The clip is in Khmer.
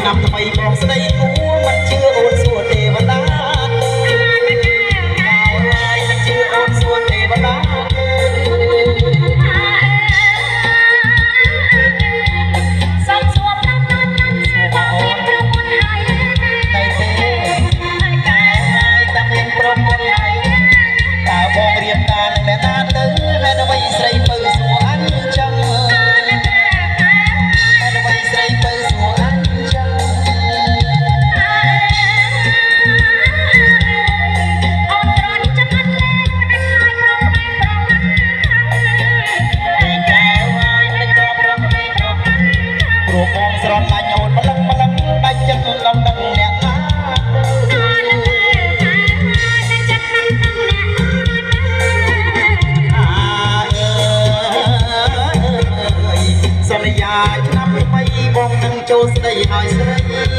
ឆ្នាំថ្មីបងស្ដីគួរមិនជឿអូនសួរទេវតាមិនជឿអូនសួរទេវតាសំសួរតាមតាមសួរអូនប្រពន្ធហើយតែទេតែតាមមានប្រពន្ធហើយតើបងរៀបការនឹងអ្នកណាទៅហើយអ្វីស្រីពៅសួរអញចឹងឆ្នាំថ្មីបងនឹងចូលស្ដីឲ្យស្រី